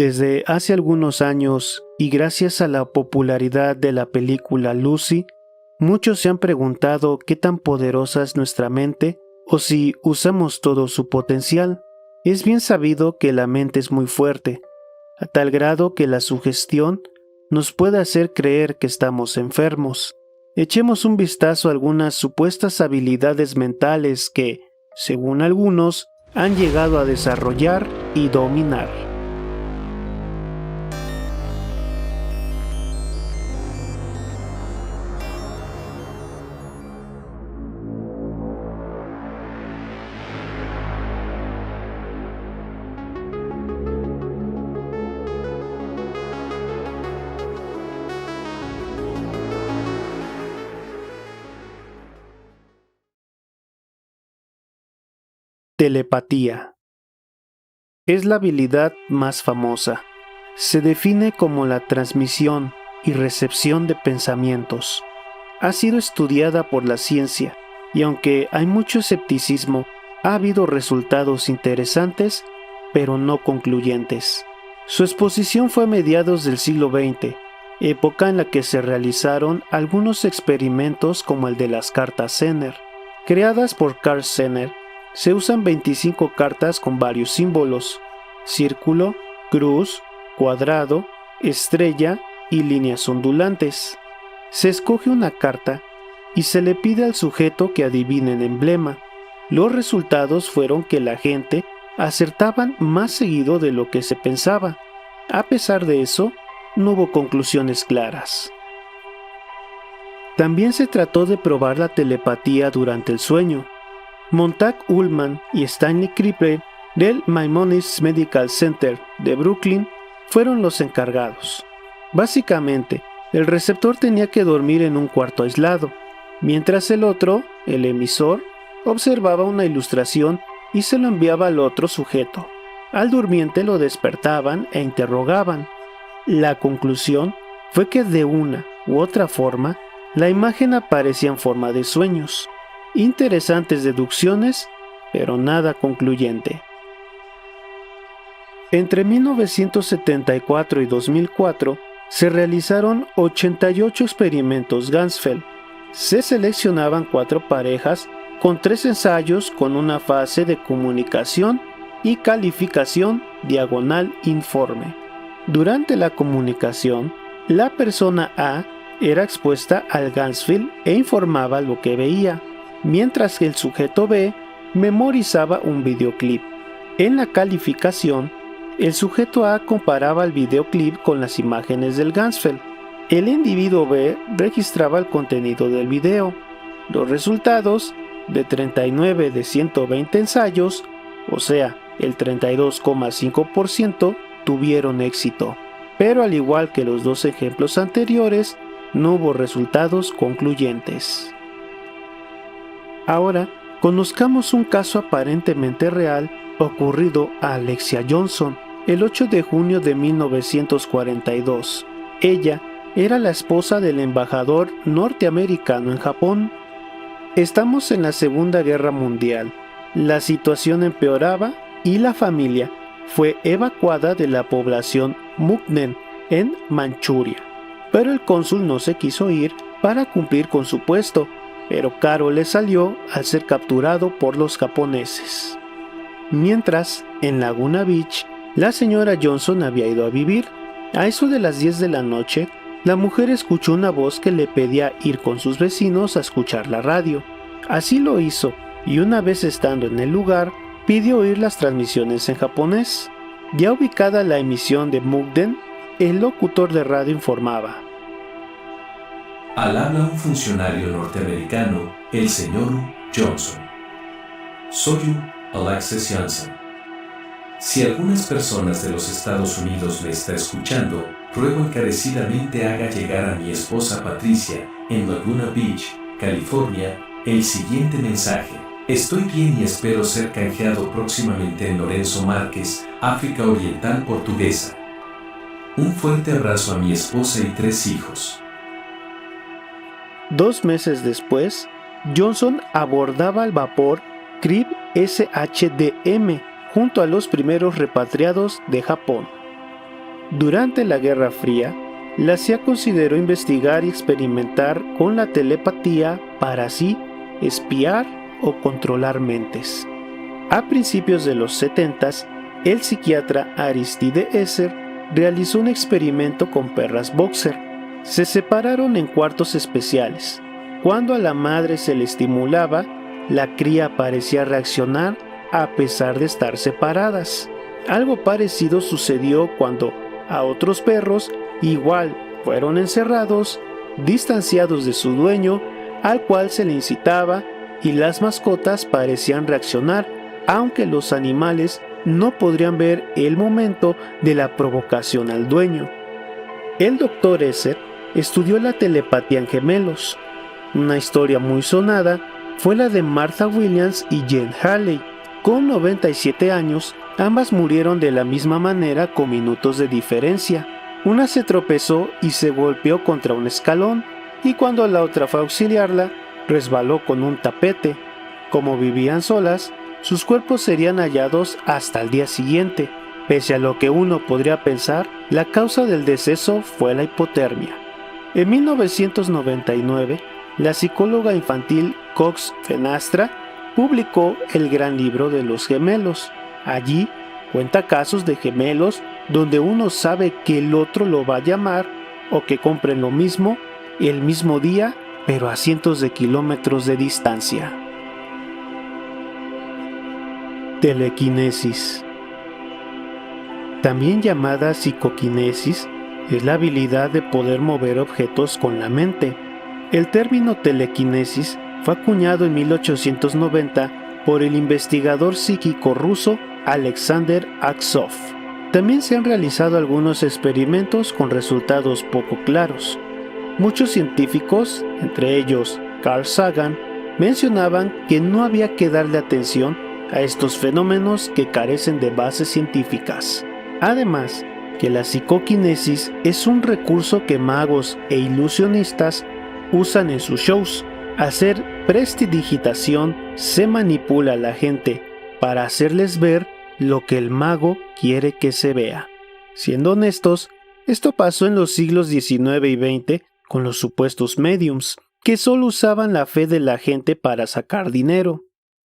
Desde hace algunos años, y gracias a la popularidad de la película Lucy, muchos se han preguntado qué tan poderosa es nuestra mente o si usamos todo su potencial. Es bien sabido que la mente es muy fuerte, a tal grado que la sugestión nos puede hacer creer que estamos enfermos. Echemos un vistazo a algunas supuestas habilidades mentales que, según algunos, han llegado a desarrollar y dominar. Telepatía. Es la habilidad más famosa. Se define como la transmisión y recepción de pensamientos. Ha sido estudiada por la ciencia y aunque hay mucho escepticismo, ha habido resultados interesantes, pero no concluyentes. Su exposición fue a mediados del siglo XX, época en la que se realizaron algunos experimentos como el de las cartas Zener. Creadas por Carl Zener, se usan 25 cartas con varios símbolos: círculo, cruz, cuadrado, estrella y líneas ondulantes. Se escoge una carta y se le pide al sujeto que adivine el emblema. Los resultados fueron que la gente acertaban más seguido de lo que se pensaba. A pesar de eso, no hubo conclusiones claras. También se trató de probar la telepatía durante el sueño. Montague Ullman y Stanley Krippler del Maimonides Medical Center de Brooklyn fueron los encargados. Básicamente, el receptor tenía que dormir en un cuarto aislado, mientras el otro, el emisor, observaba una ilustración y se lo enviaba al otro sujeto. Al durmiente lo despertaban e interrogaban. La conclusión fue que de una u otra forma, la imagen aparecía en forma de sueños. Interesantes deducciones, pero nada concluyente. Entre 1974 y 2004 se realizaron 88 experimentos Ganzfeld. Se seleccionaban 4 parejas con 3 ensayos con una fase de comunicación y calificación diagonal informe. Durante la comunicación, la persona A era expuesta al Ganzfeld e informaba lo que veía, mientras que el sujeto B memorizaba un videoclip. En la calificación, el sujeto A comparaba el videoclip con las imágenes del Ganzfeld. El individuo B registraba el contenido del video. Los resultados, de 39 de 120 ensayos, o sea, el 32,5%, tuvieron éxito. Pero al igual que los 2 ejemplos anteriores, no hubo resultados concluyentes. Ahora, conozcamos un caso aparentemente real ocurrido a Alexia Johnson el 8 de junio de 1942. Ella era la esposa del embajador norteamericano en Japón. Estamos en la Segunda Guerra Mundial. La situación empeoraba y la familia fue evacuada de la población Mukden en Manchuria. Pero el cónsul no se quiso ir para cumplir con su puesto, pero caro le salió al ser capturado por los japoneses. Mientras, en Laguna Beach, la señora Johnson había ido a vivir. A eso de las 10 de la noche, la mujer escuchó una voz que le pedía ir con sus vecinos a escuchar la radio. Así lo hizo, y una vez estando en el lugar, pidió oír las transmisiones en japonés. Ya ubicada la emisión de Mukden, el locutor de radio informaba: al habla un funcionario norteamericano, el señor Johnson. Soy Alexis Johnson. Si algunas personas de los Estados Unidos me está escuchando, ruego encarecidamente haga llegar a mi esposa Patricia, en Laguna Beach, California, el siguiente mensaje. Estoy bien y espero ser canjeado próximamente en Lorenzo Márquez, África Oriental Portuguesa. Un fuerte abrazo a mi esposa y 3 hijos. 2 meses después, Johnson abordaba el vapor Krib SHDM junto a los primeros repatriados de Japón. Durante la Guerra Fría, la CIA consideró investigar y experimentar con la telepatía para así espiar o controlar mentes. A principios de los 70s, el psiquiatra Aristide Esser realizó un experimento con perras boxer. Se separaron en cuartos especiales. Cuando a la madre se le estimulaba, la cría parecía reaccionar a pesar de estar separadas. Algo parecido sucedió cuando a otros perros igual fueron encerrados, distanciados de su dueño, al cual se le incitaba, y las mascotas parecían reaccionar, aunque los animales no podrían ver el momento de la provocación al dueño. El Dr. Esser estudió la telepatía en gemelos. Una historia muy sonada fue la de Martha Williams y Jen Haley. Con 97 años, ambas murieron de la misma manera con minutos de diferencia. Una se tropezó y se golpeó contra un escalón, y cuando la otra fue a auxiliarla, resbaló con un tapete. Como vivían solas, sus cuerpos serían hallados hasta el día siguiente. Pese a lo que uno podría pensar, la causa del deceso fue la hipotermia. En 1999, la psicóloga infantil Cox Fenastra publicó El Gran Libro de los Gemelos. Allí cuenta casos de gemelos donde uno sabe que el otro lo va a llamar o que compren lo mismo el mismo día, pero a cientos de kilómetros de distancia. Telequinesis. También llamada psicoquinesis, es la habilidad de poder mover objetos con la mente. El término telequinesis fue acuñado en 1890 por el investigador psíquico ruso Alexander Aksov. También se han realizado algunos experimentos con resultados poco claros. Muchos científicos, entre ellos Carl Sagan, mencionaban que no había que darle atención a estos fenómenos que carecen de bases científicas. Además, que la psicoquinesis es un recurso que magos e ilusionistas usan en sus shows. Hacer prestidigitación, se manipula a la gente para hacerles ver lo que el mago quiere que se vea. Siendo honestos, esto pasó en los siglos XIX y XX con los supuestos mediums, que solo usaban la fe de la gente para sacar dinero.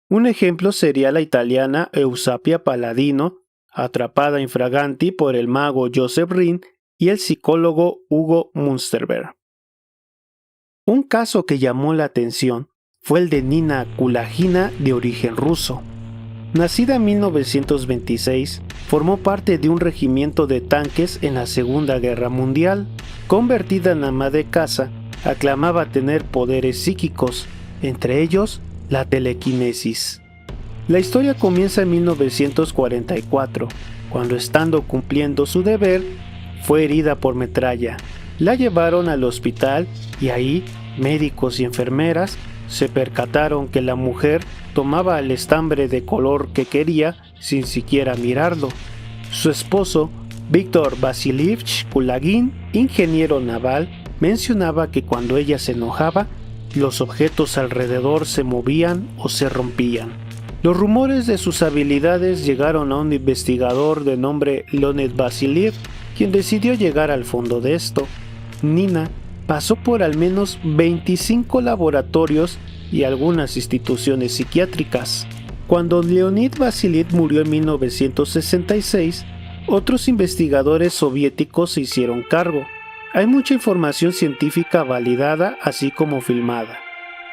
Un ejemplo sería la italiana Eusapia Palladino, atrapada infraganti por el mago Joseph Rin y el psicólogo Hugo Münsterberg. Un caso que llamó la atención fue el de Nina Kulagina, de origen ruso. Nacida en 1926, formó parte de un regimiento de tanques en la Segunda Guerra Mundial. Convertida en ama de casa, aclamaba tener poderes psíquicos, entre ellos la telequinesis. La historia comienza en 1944, cuando, estando cumpliendo su deber, fue herida por metralla. La llevaron al hospital y ahí médicos y enfermeras se percataron que la mujer tomaba el estambre de color que quería sin siquiera mirarlo. Su esposo, Víctor Vasilievich Kulagin, ingeniero naval, mencionaba que cuando ella se enojaba, los objetos alrededor se movían o se rompían. Los rumores de sus habilidades llegaron a un investigador de nombre Leonid Vasiliev, quien decidió llegar al fondo de esto. Nina pasó por al menos 25 laboratorios y algunas instituciones psiquiátricas. Cuando Leonid Vasiliev murió en 1966, otros investigadores soviéticos se hicieron cargo. Hay mucha información científica validada, así como filmada.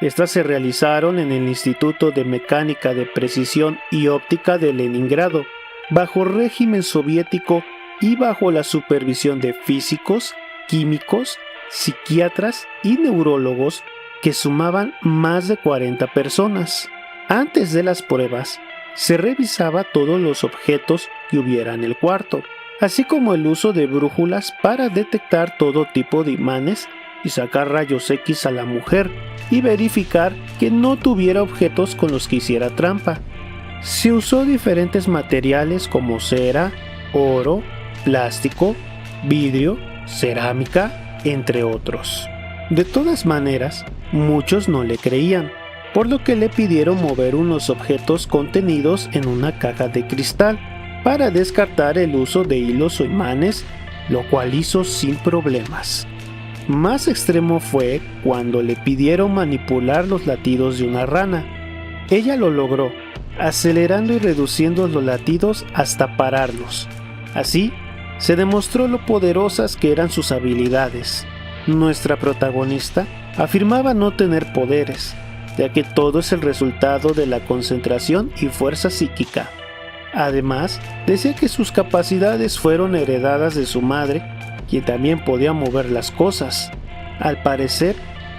Estas se realizaron en el Instituto de Mecánica de Precisión y Óptica de Leningrado, bajo régimen soviético y bajo la supervisión de físicos, químicos, psiquiatras y neurólogos que sumaban más de 40 personas. Antes de las pruebas, se revisaba todos los objetos que hubiera en el cuarto, así como el uso de brújulas para detectar todo tipo de imanes y sacar rayos X a la mujer y verificar que no tuviera objetos con los que hiciera trampa. Se usó diferentes materiales como cera, oro, plástico, vidrio, cerámica, entre otros. De todas maneras, muchos no le creían, por lo que le pidieron mover unos objetos contenidos en una caja de cristal para descartar el uso de hilos o imanes lo cual hizo sin problemas. Más extremo fue cuando le pidieron manipular los latidos de una rana. Ella lo logró, acelerando y reduciendo los latidos hasta pararlos. Así, se demostró lo poderosas que eran sus habilidades. Nuestra protagonista afirmaba no tener poderes, ya que todo es el resultado de la concentración y fuerza psíquica. Además, decía que sus capacidades fueron heredadas de su madre, quien también podía mover las cosas. Al parecer,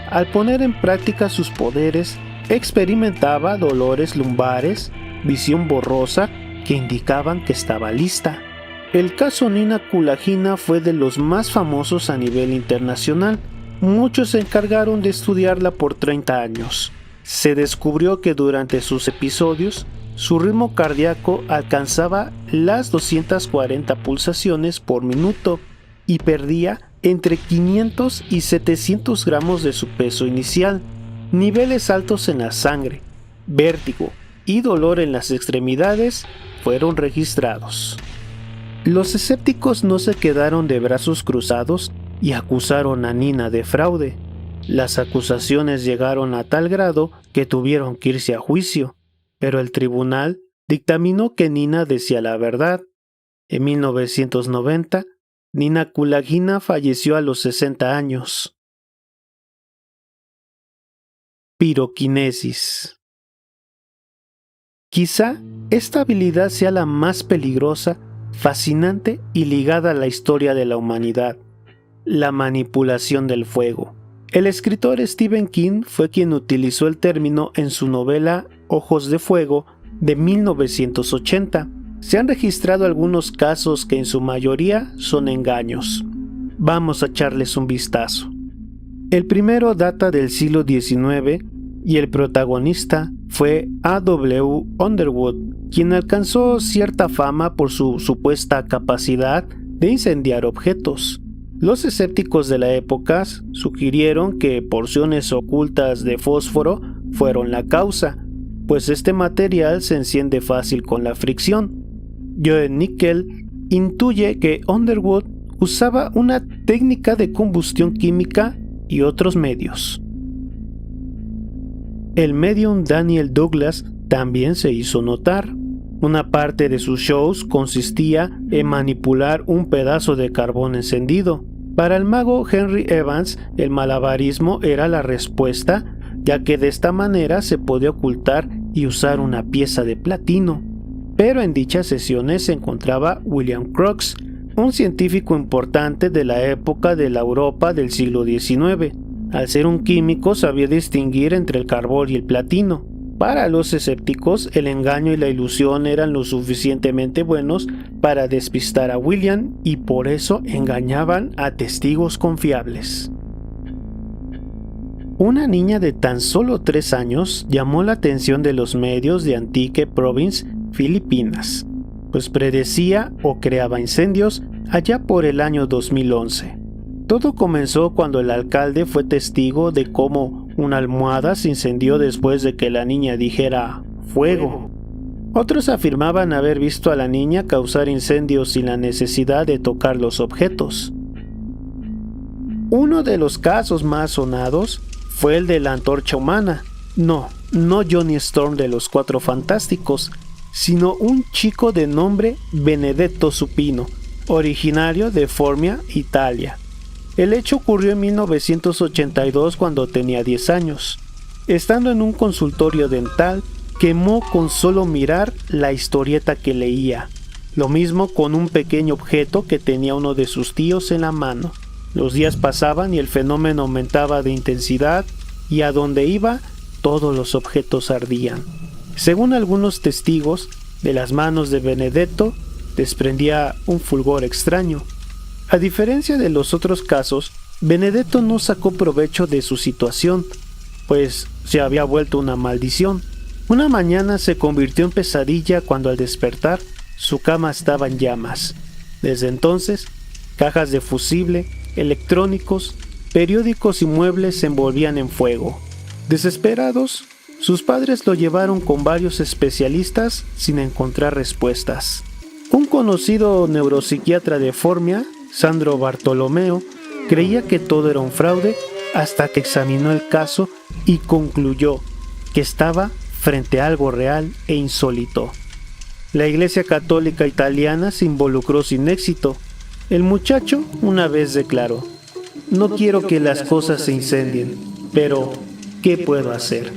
al poner en práctica sus poderes, experimentaba dolores lumbares, visión borrosa que indicaban que estaba lista. El caso Nina Kulagina fue de los más famosos a nivel internacional. Muchos se encargaron de estudiarla por 30 años. Se descubrió que durante sus episodios, su ritmo cardíaco alcanzaba las 240 pulsaciones por minuto y perdía entre 500 y 700 gramos de su peso inicial. Niveles altos en la sangre, vértigo y dolor en las extremidades fueron registrados. Los escépticos no se quedaron de brazos cruzados y acusaron a Nina de fraude. Las acusaciones llegaron a tal grado que tuvieron que irse a juicio, pero el tribunal dictaminó que Nina decía la verdad. En 1990, Nina Kulagina falleció a los 60 años. Piroquinesis. Quizá esta habilidad sea la más peligrosa, fascinante y ligada a la historia de la humanidad: la manipulación del fuego. El escritor Stephen King fue quien utilizó el término en su novela Ojos de Fuego de 1980. Se han registrado algunos casos que en su mayoría son engaños. Vamos a echarles un vistazo. El primero data del siglo XIX y el protagonista fue A.W. Underwood, quien alcanzó cierta fama por su supuesta capacidad de incendiar objetos. Los escépticos de la época sugirieron que porciones ocultas de fósforo fueron la causa, pues este material se enciende fácil con la fricción. Joe Nickel intuye que Underwood usaba una técnica de combustión química y otros medios. El medium Daniel Douglas también se hizo notar. Una parte de sus shows consistía en manipular un pedazo de carbón encendido. Para el mago Henry Evans, el malabarismo era la respuesta, ya que de esta manera se podía ocultar y usar una pieza de platino. Pero en dichas sesiones se encontraba William Crookes, un científico importante de la época de la Europa del siglo XIX. Al ser un químico sabía distinguir entre el carbón y el platino. Para los escépticos, el engaño y la ilusión eran lo suficientemente buenos para despistar a William y por eso engañaban a testigos confiables. Una niña de tan solo 3 años llamó la atención de los medios de Antique Province, Filipinas, pues predecía o creaba incendios allá por el año 2011. Todo comenzó cuando el alcalde fue testigo de cómo una almohada se incendió después de que la niña dijera «fuego». Otros afirmaban haber visto a la niña causar incendios sin la necesidad de tocar los objetos. Uno de los casos más sonados fue el de la antorcha humana. No Johnny Storm de los Cuatro Fantásticos, sino un chico de nombre Benedetto Supino, originario de Formia, Italia. El hecho ocurrió en 1982 cuando tenía 10 años. Estando en un consultorio dental, quemó con solo mirar la historieta que leía. Lo mismo con un pequeño objeto que tenía uno de sus tíos en la mano. Los días pasaban y el fenómeno aumentaba de intensidad y a donde iba, todos los objetos ardían. Según algunos testigos, de las manos de Benedetto desprendía un fulgor extraño. A diferencia de los otros casos, Benedetto no sacó provecho de su situación, pues se había vuelto una maldición. Una mañana se convirtió en pesadilla cuando al despertar su cama estaba en llamas. Desde entonces, cajas de fusible, electrónicos, periódicos y muebles se envolvían en fuego. Desesperados, sus padres lo llevaron con varios especialistas sin encontrar respuestas. Un conocido neuropsiquiatra de Formia Sandro Bartolomeo creía que todo era un fraude hasta que examinó el caso y concluyó que estaba frente a algo real e insólito. La Iglesia Católica Italiana se involucró sin éxito. El muchacho una vez declaró: "No quiero que las cosas se incendien, pero ¿qué puedo hacer?".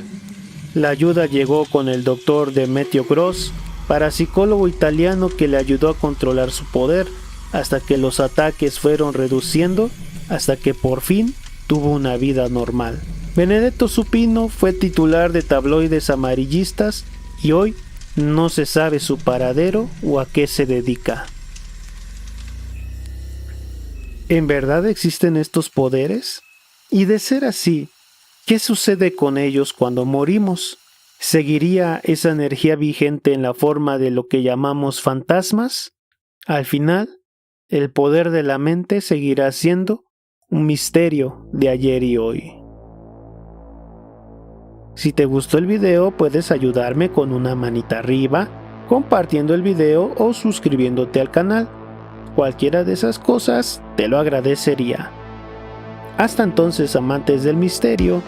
La ayuda llegó con el doctor Demetrio Gross, parapsicólogo italiano que le ayudó a controlar su poder hasta que los ataques fueron reduciendo, hasta que por fin tuvo una vida normal. Benedetto Supino fue titular de tabloides amarillistas y hoy no se sabe su paradero o a qué se dedica. ¿En verdad existen estos poderes? Y de ser así, ¿qué sucede con ellos cuando morimos? ¿Seguiría esa energía vigente en la forma de lo que llamamos fantasmas? Al final, el poder de la mente seguirá siendo un misterio de ayer y hoy. Si te gustó el video, puedes ayudarme con una manita arriba, compartiendo el video o suscribiéndote al canal. Cualquiera de esas cosas te lo agradecería. Hasta entonces, amantes del misterio,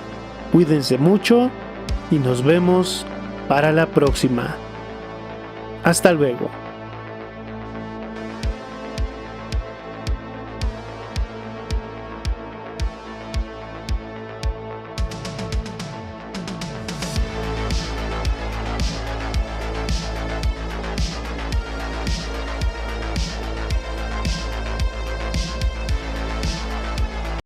cuídense mucho y nos vemos para la próxima. Hasta luego.